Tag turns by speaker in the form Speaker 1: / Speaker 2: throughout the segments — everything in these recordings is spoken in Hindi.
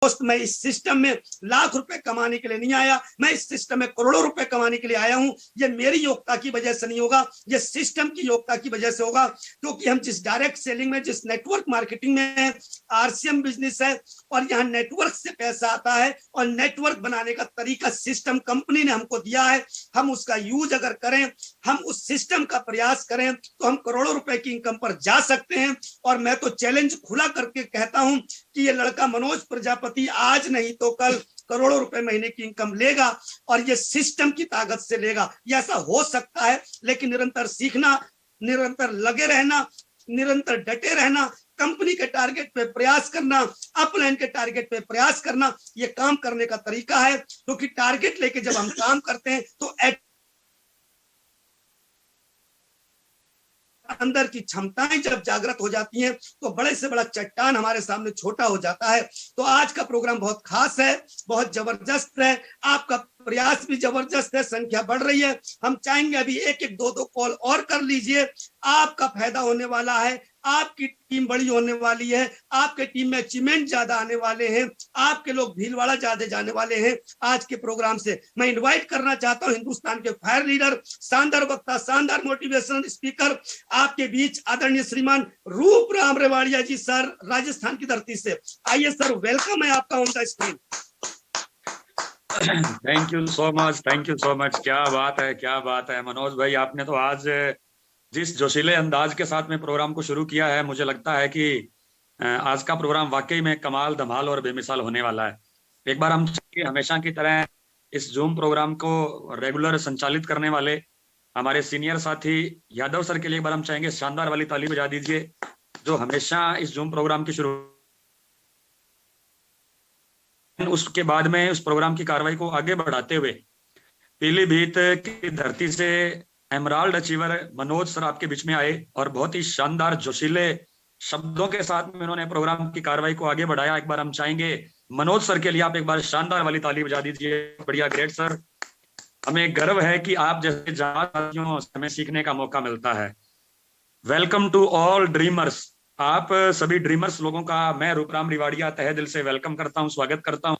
Speaker 1: दोस्त, मैं इस सिस्टम में लाख रुपए कमाने के लिए नहीं आया, मैं इस सिस्टम में करोड़ों रुपए कमाने के लिए आया हूं। ये मेरी योग्यता की वजह से नहीं होगा, ये सिस्टम की योग्यता की वजह से होगा। क्योंकि हम जिस डायरेक्ट सेलिंग में, जिस नेटवर्क मार्केटिंग में है, आरसीएम बिजनेस है, और यहाँ नेटवर्क से पैसा आता है, और नेटवर्क बनाने का तरीका सिस्टम कंपनी ने हमको दिया है। हम उसका यूज अगर करें, हम उस सिस्टम का प्रयास करें, तो हम करोड़ों रुपए की इनकम पर जा सकते हैं। और मैं तो चैलेंज खुला करके कहता हूं कि ये लड़का मनोज प्रजापति आज नहीं तो कल करोड़ों रुपए महीने की इनकम लेगा, और ये सिस्टम की ताकत से लेगा। ये ऐसा हो सकता है, लेकिन निरंतर सीखना, निरंतर लगे रहना, निरंतर डटे रहना, कंपनी के टारगेट पे प्रयास करना, अपलाइन के टारगेट पे प्रयास करना, ये काम करने का तरीका है। क्योंकि टारगेट लेके जब हम काम करते हैं तो अंदर की क्षमताएं जब जागृत हो जाती हैं, तो बड़े से बड़ा चट्टान हमारे सामने छोटा हो जाता है। तो आज का प्रोग्राम बहुत खास है, बहुत जबरदस्त है, आपका प्रयास भी जबरदस्त है, संख्या बढ़ रही है। हम चाहेंगे अभी एक एक दो कॉल और कर लीजिए, आपका फायदा होने वाला है, आपकी टीम बड़ी होने वाली है, आपके टीम में अचीवमेंट ज्यादा आने वाले हैं, आपके लोग भीलवाड़ा ज्यादा जाने वाले हैं। आज के प्रोग्राम से मैं इनवाइट करना चाहता हूं हिंदुस्तान के फायर लीडर, शानदार वक्ता, शानदार मोटिवेशनल स्पीकर, आपके बीच आदरणीय श्रीमान रूपराम रेवाड़िया जी सर, राजस्थान की धरती से। आइए सर, वेलकम है आपका on the screen.
Speaker 2: Thank you so much, thank you so much. क्या बात है, क्या बात है मनोज भाई, आपने तो आज जिस जोशीले अंदाज के साथ में प्रोग्राम को शुरू किया है, मुझे लगता है कि आज का प्रोग्राम वाकई में कमाल, धमाल और बेमिसाल होने वाला है। एक बार हम हमेशा की तरह इस जूम प्रोग्राम को रेगुलर संचालित करने वाले हमारे सीनियर साथी यादव सर के लिए एक बार हम चाहेंगे शानदार वाली ताली बजा दीजिए, जो हमेशा इस जूम प्रोग्राम की शुरू, उसके बाद में उस प्रोग्राम की कार्रवाई को आगे बढ़ाते हुए पीलीभीत की धरती से एमराल्ड अचीवर मनोज सर आपके बीच में आए और बहुत ही शानदार जोशीले शब्दों के साथ में उन्होंने प्रोग्राम की कार्रवाई को आगे बढ़ाया। एक बार हम चाहेंगे मनोज सर के लिए आप एक बार शानदार वाली ताली बजा दीजिए। बढ़िया, ग्रेट सर, हमें गर्व है कि आप जैसे साथियों से हमें सीखने का मौका मिलता है। वेलकम टू ऑल ड्रीमर्स, आप सभी ड्रीमर्स लोगों का मैं रूपराम रिवाड़िया तहे दिल से वेलकम करता हूं, स्वागत करता हूं।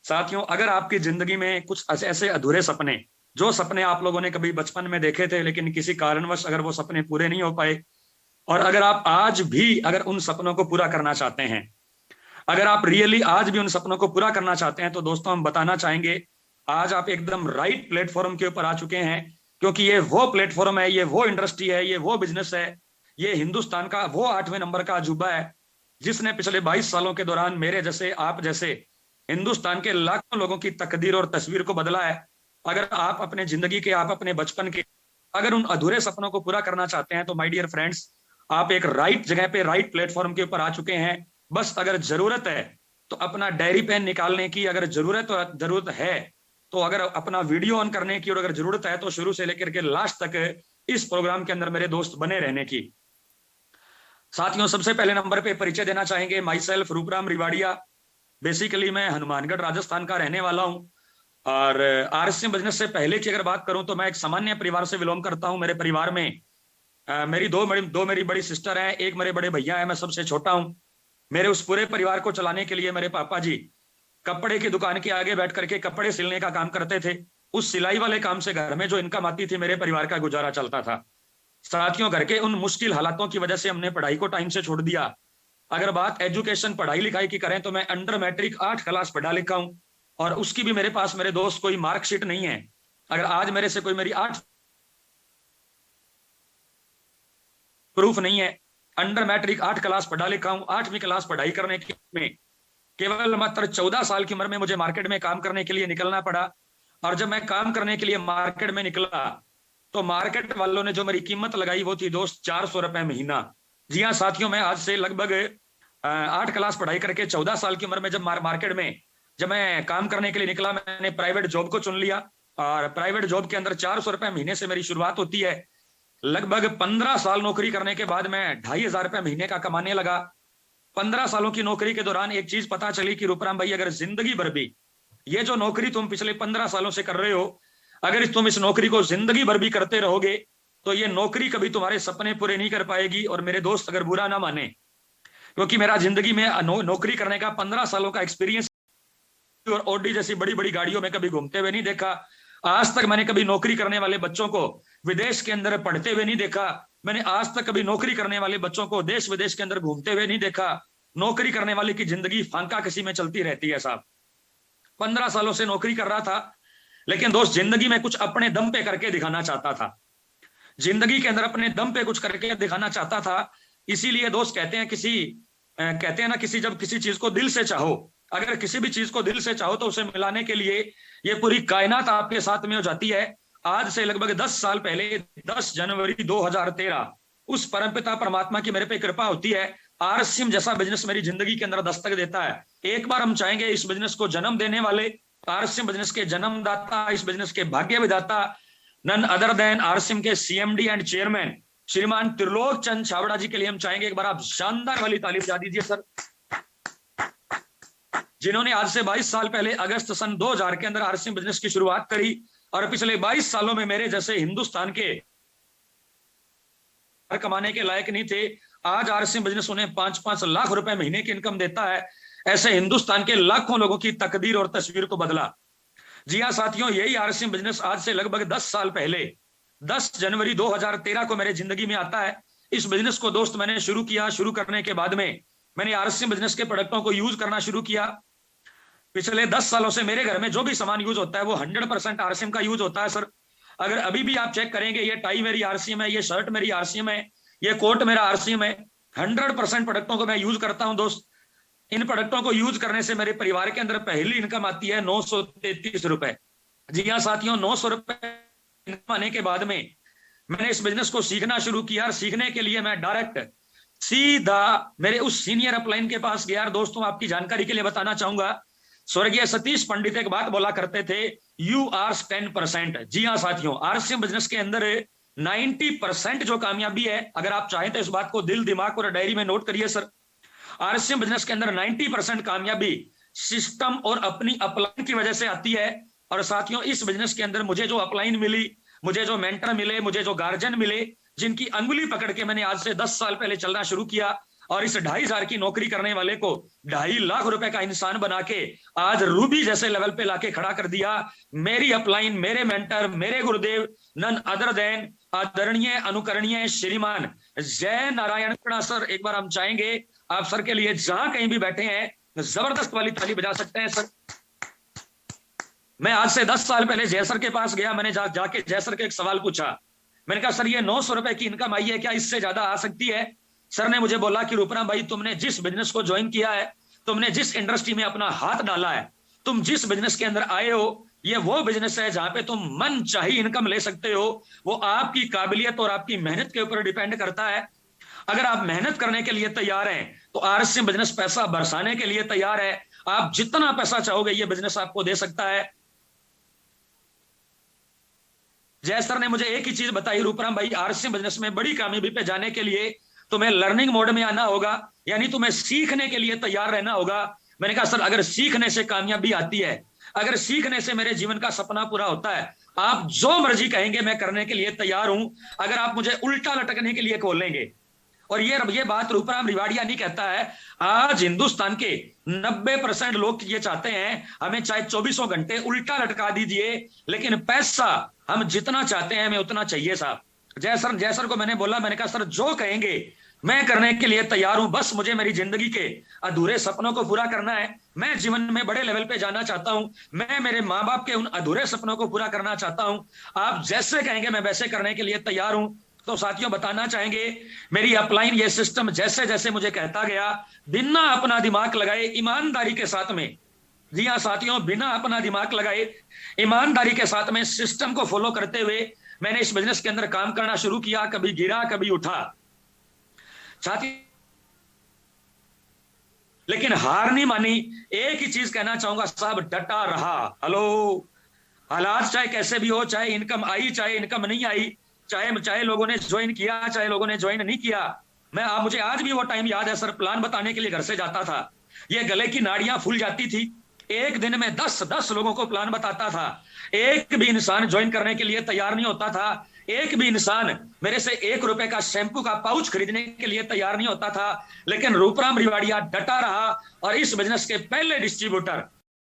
Speaker 2: साथियों, अगर आपकी जिंदगी में कुछ ऐसे अधूरे सपने, जो सपने आप लोगों ने कभी बचपन में देखे थे लेकिन किसी कारणवश अगर वो सपने पूरे नहीं हो पाए, और अगर आप आज भी अगर उन सपनों को पूरा करना चाहते हैं, अगर आप रियली आज भी उन सपनों को पूरा करना चाहते हैं, तो दोस्तों हम बताना चाहेंगे आज आप एकदम राइट प्लेटफॉर्म के ऊपर आ चुके हैं। क्योंकि ये वो प्लेटफॉर्म है, ये वो इंडस्ट्री है, ये वो बिजनेस है, ये हिंदुस्तान का वो 8वें नंबर का अजूबा है जिसने पिछले 22 सालों के दौरान मेरे जैसे, आप जैसे हिंदुस्तान के लाखों लोगों की तकदीर और तस्वीर को बदला है। अगर आप अपने जिंदगी के, आप अपने बचपन के अगर उन अधूरे सपनों को पूरा करना चाहते हैं, तो माय डियर फ्रेंड्स, आप एक राइट जगह पे, राइट प्लेटफॉर्म के ऊपर आ चुके हैं। बस अगर जरूरत है तो अपना डायरी पेन निकालने की, अगर जरूरत है तो अगर अपना वीडियो ऑन करने की, और अगर जरूरत है तो शुरू से लेकर के लास्ट तक इस प्रोग्राम के अंदर मेरे दोस्त बने रहने की। साथियों, सबसे पहले नंबर पे परिचय देना चाहेंगे, माई सेल्फ रूपराम रिवाड़िया। बेसिकली मैं हनुमानगढ़ राजस्थान का रहने वाला हूं, और आरएसएम बिजनेस से पहले की अगर बात करूं तो मैं एक सामान्य परिवार से बिलोंग करता हूं। मेरे परिवार में मेरी दो मेरी बड़ी सिस्टर हैं, एक मेरे बड़े भैया हैं, मैं सबसे छोटा हूं। मेरे उस पूरे परिवार को चलाने के लिए मेरे पापा जी कपड़े की दुकान के आगे बैठ करके कपड़े सिलने का काम करते थे। उस सिलाई वाले काम से घर में जो इनकम आती थी, मेरे परिवार का गुजारा चलता था। साथियों, घर के उन मुश्किल हालातों की वजह से हमने पढ़ाई को टाइम से छोड़ दिया। अगर बात एजुकेशन, पढ़ाई लिखाई की करें तो मैं अंडर मैट्रिक 8 क्लास पढ़ा लिखा हूं, और उसकी भी मेरे पास, मेरे दोस्त, कोई मार्कशीट नहीं है। अगर आज मेरे से कोई मेरी 8 प्रूफ नहीं है। अंडर मैट्रिक 8 क्लास पढ़ा लिखा हूं। 8वीं क्लास पढ़ाई करने में केवल मात्र 14 साल की उम्र में मुझे मार्केट में काम करने के लिए निकलना पड़ा। और जब मैं काम करने के लिए मार्केट में निकला तो मार्केट वालों ने जो मेरी कीमत लगाई वो थी दोस्त 400 रुपए महीना। जी हाँ साथियों, मैं आज से लगभग 8 क्लास पढ़ाई करके 14 साल की उम्र में जब मार्केट में जब मैं काम करने के लिए निकला, मैंने प्राइवेट जॉब को चुन लिया, और प्राइवेट जॉब के अंदर 400 रुपए महीने से मेरी शुरुआत होती है। लगभग 15 साल नौकरी करने के बाद मैं 2500 रुपए महीने का कमाने लगा। 15 सालों की नौकरी के दौरान एक चीज पता चली कि रूपराम भाई, अगर जिंदगी भर भी ये जो नौकरी तुम पिछले 15 सालों से कर रहे हो, अगर तुम इस नौकरी को जिंदगी भर भी करते रहोगे तो ये नौकरी कभी तुम्हारे सपने पूरे नहीं कर पाएगी। और मेरे दोस्त, अगर बुरा ना माने, क्योंकि मेरा जिंदगी में नौकरी करने का 15 सालों का एक्सपीरियंस, और ऑडी जैसी बड़ी बड़ी गाड़ियों में कभी घूमते हुए नहीं देखा। आज तक मैंने कभी नौकरी करने वाले बच्चों को विदेश के अंदर पढ़ते हुए नहीं देखा। मैंने आज तक कभी नौकरी करने वाले बच्चों को देश विदेश के अंदर घूमते हुए नहीं देखा। नौकरी करने वाले की जिंदगी फांका किसी में चलती रहती है साहब। 15 सालों से नौकरी कर रहा था, लेकिन दोस्त जिंदगी में कुछ अपने दम पे करके दिखाना चाहता था। जिंदगी के अंदर अपने दम पे कुछ करके दिखाना चाहता था। इसीलिए दोस्त कहते हैं ना, जब किसी चीज को दिल से चाहो, अगर किसी भी चीज को दिल से चाहो तो उसे मिलाने के लिए ये पूरी कायनात आपके साथ में हो जाती है। आज से लगभग 10 साल पहले 10 जनवरी 2013 उस परमपिता परमात्मा की मेरे पे कृपा होती है। आरसीएम जैसा बिजनेस मेरी जिंदगी के अंदर दस्तक देता है। एक बार हम चाहेंगे इस बिजनेस को जन्म देने वाले, आरसीएम बिजनेस के जन्मदाता, इस बिजनेस के भाग्य विधाता, नन अदर देन आरसीएम के सीएमडी एंड चेयरमैन श्रीमान त्रिलोक चंद छाबड़ा जी के लिए हम चाहेंगे एक बार आप शानदार वाली ताली बजा दीजिए सर, जिन्होंने आज से 22 साल पहले अगस्त सन 2000 के अंदर आरसीएम बिजनेस की शुरुआत करी और पिछले 22 सालों में मेरे जैसे हिंदुस्तान के कमाने के लायक नहीं थे। आज आरसीएम बिजनेस उन्हें 5-5 लाख रुपए महीने की इनकम देता है। ऐसे हिंदुस्तान के लाखों लोगों की तकदीर और तस्वीर को बदला। जी हाँ साथियों, यही आरसीएम बिजनेस आज से लगभग 10 साल पहले 10 जनवरी 2013 को मेरे जिंदगी में आता है। इस बिजनेस को दोस्त मैंने शुरू किया। शुरू करने के बाद में मैंने आरसीएम बिजनेस के प्रोडक्टों को यूज करना शुरू किया। पिछले 10 सालों से मेरे घर में जो भी सामान यूज होता है वो 100% आरसीएम का यूज होता है सर। अगर अभी भी आप चेक करेंगे, ये टाई मेरी आरसीएम है, ये शर्ट मेरी आरसीएम है, ये कोट मेरा आरसीएम है। 100% प्रोडक्टों को मैं यूज करता हूं दोस्त। इन प्रोडक्टों को यूज करने से मेरे परिवार के अंदर पहली इनकम आती है 933 रुपए। जी हाँ साथियों, 900 रुपए इनकम आने के बाद में मैंने इस बिजनेस को सीखना शुरू किया। और सीखने के लिए मैं डायरेक्ट सीधा मेरे उस सीनियर अपलाइन के पास गया। दोस्तों आपकी जानकारी के लिए बताना चाहूंगा, स्वर्गीय सतीश पंडित एक बात बोला करते थे, यू आर 10%। जी हाँ साथियों, आरसीएम बिजनेस के अंदर 90% जो कामयाबी है, अगर आप चाहें तो इस बात को दिल दिमाग और डायरी में नोट करिए सर। आरसीएम बिजनेस के अंदर 90% कामयाबी सिस्टम और अपनी अपलाइन की वजह से आती है। और साथियों इस बिजनेस के अंदर मुझे जो अपलाइन मिली, मुझे जो मेंटर मिले, मुझे जो गार्जियन मिले, जिनकी अंगुली पकड़ के मैंने आज से 10 साल पहले चलना शुरू किया और इस 2,500 की नौकरी करने वाले को 2.5 लाख रुपए का इंसान बना के आज रूबी जैसे लेवल पे लाके खड़ा कर दिया। मेरी अपलाइन, मेरे मेंटर, मेरे गुरुदेव, नन अदर देन आदरणीय अनुकरणीय श्रीमान जय नारायण कुणा सर। एक बार हम चाहेंगे आप सर के लिए, जहां कहीं भी बैठे हैं, जबरदस्त वाली ताली बजा सकते हैं सर। मैं आज से 10 साल पहले जय सर के पास गया। मैंने जाके जय सर के एक सवाल पूछा। मैंने कहा सर ये 900 रुपए की इनकम आई है, क्या इससे ज्यादा आ सकती है? सर ने मुझे बोला कि रूपराम भाई, तुमने जिस बिजनेस को ज्वाइन किया है, तुमने जिस इंडस्ट्री में अपना हाथ डाला है, तुम जिस बिजनेस के अंदर आए हो, ये वो बिजनेस है जहां पे तुम मन चाही इनकम ले सकते हो। वो आपकी काबिलियत और आपकी मेहनत के ऊपर डिपेंड करता है। अगर आप मेहनत करने के लिए तैयार हैं तो आरसीएम बिजनेस पैसा बरसाने के लिए तैयार है। आप जितना पैसा चाहोगे ये बिजनेस आपको दे सकता है। जय सर ने मुझे एक ही चीज बताई, रूपराम भाई आरसीएम बिजनेस में बड़ी कामयाबी पे जाने के लिए तुम्हें लर्निंग मोड में आना होगा, यानी तुम्हें सीखने के लिए तैयार रहना होगा। मैंने कहा सर अगर सीखने से कामयाबी आती है, अगर सीखने से मेरे जीवन का सपना पूरा होता है, आप जो मर्जी कहेंगे मैं करने के लिए तैयार हूं। अगर आप मुझे उल्टा लटकने के लिए खोलेंगे, और ये बात रूपराम रिवाड़िया नहीं कहता है, आज हिंदुस्तान के 90% लोग ये चाहते हैं हमें चाहे 24 घंटे उल्टा लटका दीजिए, लेकिन पैसा हम जितना चाहते हैं हमें उतना चाहिए साहब। जय सर को मैंने बोला, मैंने कहा सर जो कहेंगे मैं करने के लिए तैयार हूं। बस मुझे मेरी जिंदगी के अधूरे सपनों को पूरा करना है। मैं जीवन में बड़े लेवल पे जाना चाहता हूं। मैं मेरे माँ बाप के उन अधूरे सपनों को पूरा करना चाहता हूं। आप जैसे कहेंगे मैं वैसे करने के लिए तैयार हूं। तो साथियों बताना चाहेंगे, मेरी अपलाइन ये सिस्टम जैसे जैसे मुझे कहता गया, बिना अपना दिमाग लगाए ईमानदारी के साथ में, जी हाँ साथियों, बिना अपना दिमाग लगाए ईमानदारी के साथ में सिस्टम को फॉलो करते हुए मैंने इस बिजनेस के अंदर काम करना शुरू किया। कभी गिरा कभी उठा साथी, लेकिन हार नहीं मानी। एक ही चीज कहना चाहूंगा साहब, डटा रहा। हेलो, हालात चाहे कैसे भी हो, चाहे इनकम आई चाहे इनकम नहीं आई, चाहे लोगों ने ज्वाइन किया चाहे लोगों ने ज्वाइन नहीं किया, मुझे आज भी वो टाइम याद है सर। प्लान बताने के लिए घर से जाता था, ये गले की नाड़ियां फूल जाती थी। एक दिन में 10 लोगों को प्लान बताता था। एक भी इंसान ज्वाइन करने के लिए तैयार नहीं होता था। एक भी इंसान मेरे से 1 रुपए का शैंपू का पाउच खरीदने के लिए तैयार नहीं होता था, लेकिन रूपराम रिवाड़िया डटा रहा और इस बिजनेस के पहले डिस्ट्रीब्यूटर